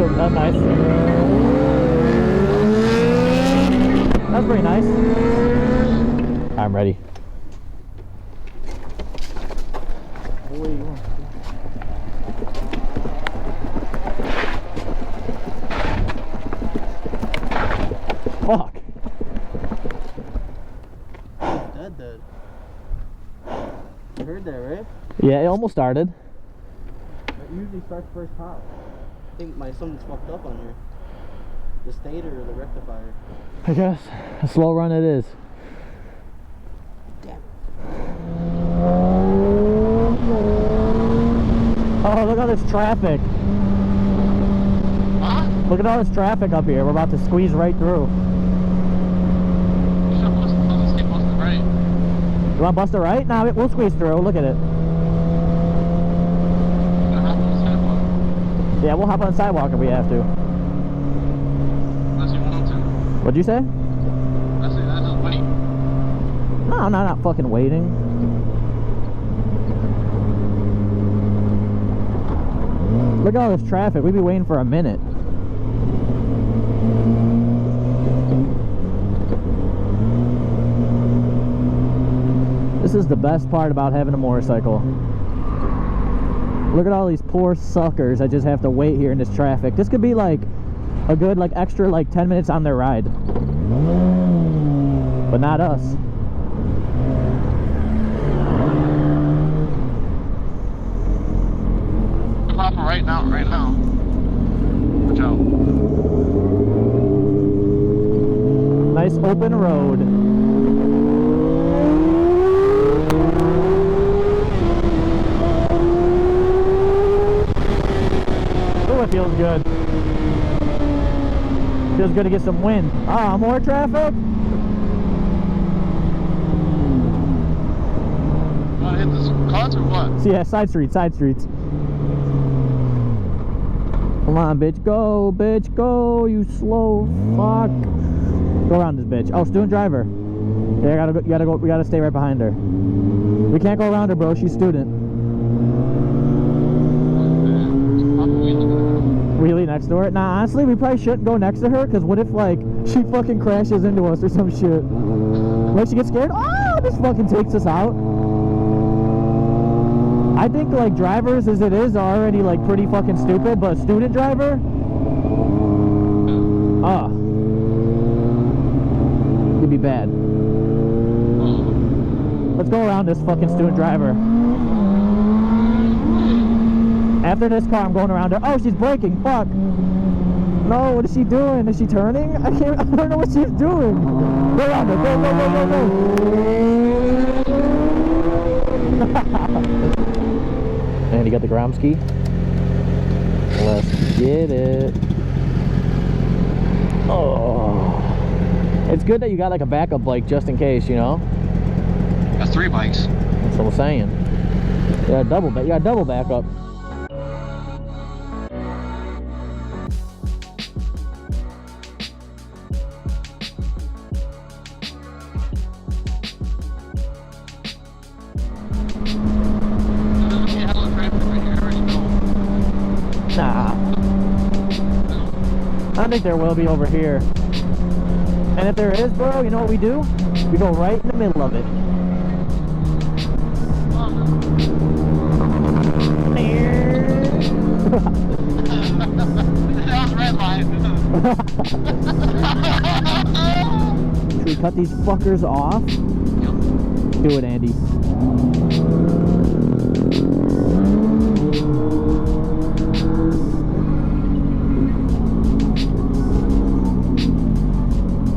so that's nice. That's pretty nice. I'm ready. Fuck. Dead. You heard that, right? Yeah, it almost started. It usually starts first pop. I think something's fucked up on here. The stator or the rectifier. I guess. A slow run it is. Damn. Oh, look at all this traffic. Huh? Look at all this traffic up here. We're about to squeeze right through. You should bust the right. You want to bust it right? Nah, we'll squeeze through. Look at it. Yeah, we'll hop on the sidewalk if we have to. Unless you want to. What'd you say? I just wait. No, I'm not fucking waiting. Look at all this traffic. We'd be waiting for a minute. This is the best part about having a motorcycle. Look at all these poor suckers that just have to wait here in this traffic. This could be like a good extra 10 minutes on their ride. But not us. I'm popping right now. Watch out. Nice open road. Oh, it feels good. Feels good to get some wind. Ah, more traffic? Want to hit this cars or what? So yeah, side streets. Come on, bitch, go, you slow fuck. Go around this bitch. Oh, student driver. Yeah, you gotta go, we gotta stay right behind her. We can't go around her, bro, she's student. Wheelie next to her? Nah, honestly, we probably shouldn't go next to her, because what if, she fucking crashes into us or some shit? Like, she gets scared? Oh, this fucking takes us out. I think, drivers as it is are already, pretty fucking stupid, but a student driver? It'd be bad. Let's go around this fucking student driver. After this car, I'm going around her. Oh, she's braking. Fuck. No, what is she doing? Is she turning? I don't know what she's doing. Go around her. Go. And you got the Grom ski? Let's get it. Oh. It's good that you got a backup bike just in case, you know? Got 3 bikes. That's what I'm saying. You got double backup. Nah. I think there will be over here. And if there is, bro, you know what we do? We go right in the middle of it. That was red line. Should we cut these fuckers off? Yep. Do it, Andy.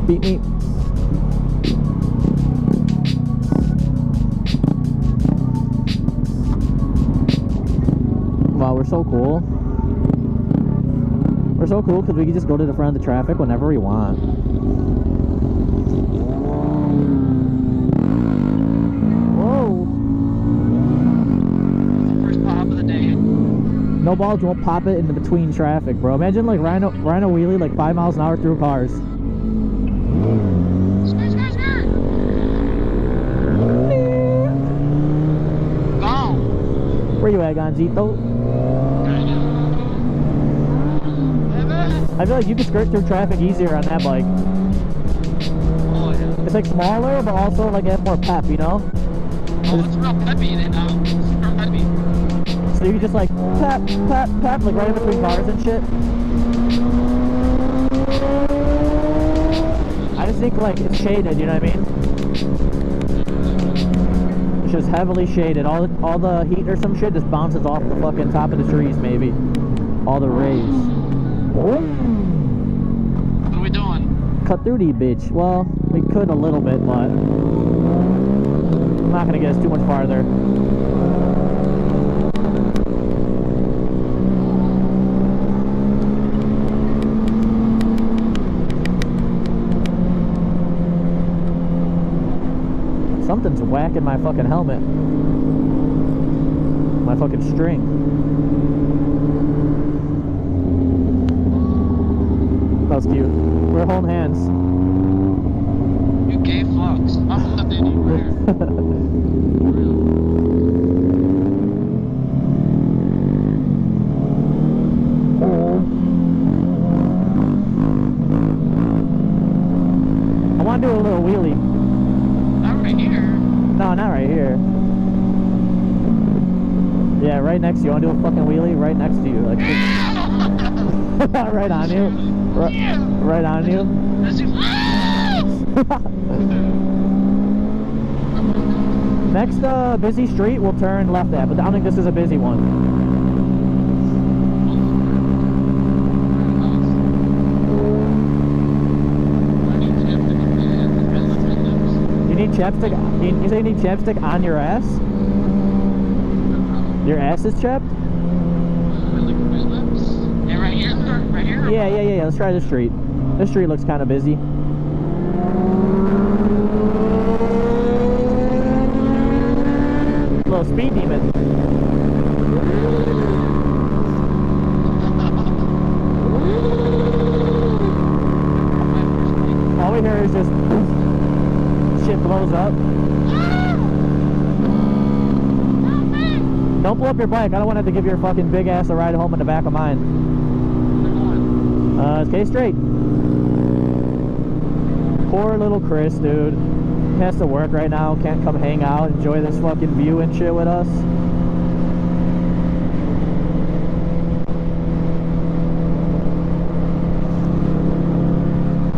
Beat me. Wow, we're so cool. We're so cool because we can just go to the front of the traffic whenever we want. Whoa. First pop of the day. No balls won't pop it in the between traffic, bro. Imagine riding a wheelie 5 miles an hour through cars. Where you at, Gonzito? I feel like you can skirt through traffic easier on that bike. Oh, yeah. It's like smaller, but also like it has more pep, you know? Oh, it's real peppy. It's super peppy. So you can just like pep, pep, pep, like right in between cars and shit. I just think like it's shaded, you know what I mean? It's just heavily shaded. All the heat or some shit just bounces off the fucking top of the trees, maybe. All the rays. What are we doing? Cut through the bitch. Well, we could a little bit, but I'm not gonna get us too much farther. Something's whacking my fucking helmet. My fucking string. That was cute. We're holding hands. You gay fucks. I'm not anywhere. I want to do a little wheelie. Not right here. No, not right here. Yeah, right next to you. I want to do a fucking wheelie right next to you. Like, right on you. Right on you. Next busy street we'll turn left at, but I don't think this is a busy one. You need chapstick? You say you need chapstick on your ass? Your ass is chapped? Yeah, right here, sir. Right here. Yeah. Let's try this street. This street looks kind of busy. Little speed demon. All we hear is just shit blows up. Don't blow up your bike. I don't want to have to give your fucking big ass a ride home in the back of mine. Stay straight. Poor little Chris, dude. He has to work right now. Can't come hang out, enjoy this fucking view and shit with us.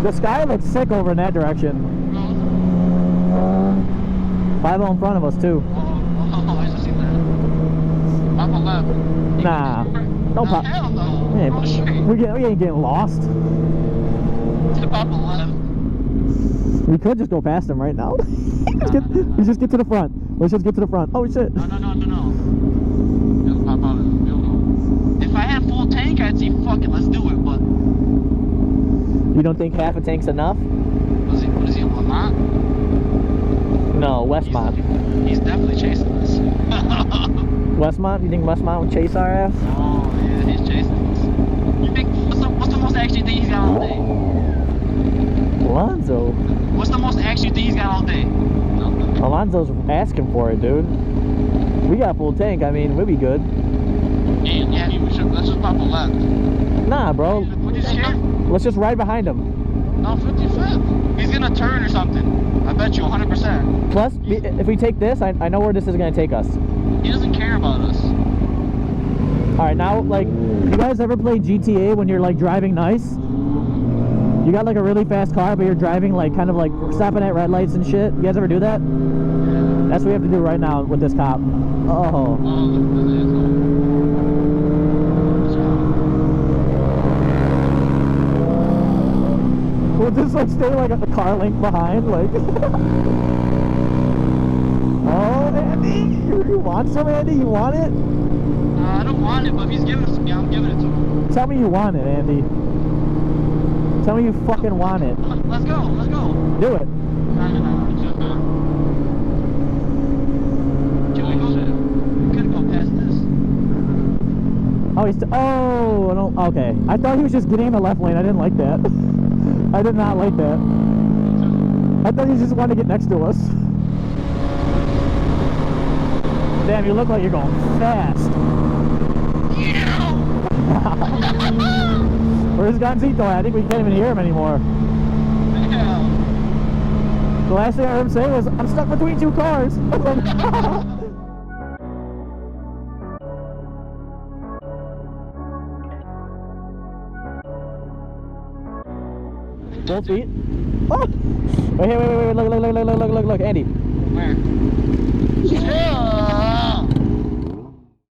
The sky looks sick over in that direction. 5-0 in front of us too. Oh, I just seen that. I'm on left. Nah. No pop. Hell no. Yeah, Oh, shit. we ain't getting lost. It's the pop on left. We could just go past him right now. Let's just get to the front. Let's just get to the front. Oh shit. No. It'll pop out of the building. If I had full tank, I'd say fuck it, let's do it, but... You don't think half a tank's enough? What is he, Lamont? No, Westmont. He's definitely chasing us. Westmont? You think Westmont would chase our ass? Oh, yeah, he's chasing us. You think, what's the most action thing he's got all day? Alonzo. What's the most action thing he's got all day? Nothing. Alonzo's asking for it, dude. We got full tank. I mean, we'll be good. Yeah, let's just pop a left. Nah, bro. What you scared? Let's just ride behind him. No, 55. He's gonna turn or something. I bet you 100%. Plus, if we take this, I know where this is going to take us. He doesn't care about us. Alright, now, like, you guys ever play GTA when you're, like, driving nice? You got, like, a really fast car, but you're driving, like, kind of, like, stopping at red lights and shit? You guys ever do that? Yeah. That's what we have to do right now with this cop. Oh. Oh, look at this asshole. We'll just, like, stay, like, a car length behind, like... Oh, Andy! You want some, Andy? You want it? I don't want it, but if he's giving it to me, I'm giving it to him. Tell me you want it, Andy. Tell me you fucking want it. Let's go. Do it. No. Can we go? We could go past this. Oh, he's... Oh, I don't... Okay. I thought he was just getting in the left lane. I didn't like that. I did not like that. I thought he just wanted to get next to us. Damn, you look like you're going fast. We're Where's Gonzito at? I think we can't even hear him anymore. Damn. The last thing I heard him say was, I'm stuck between two cars. Both feet. Oh! Wait, look, Andy. Where? Yeah.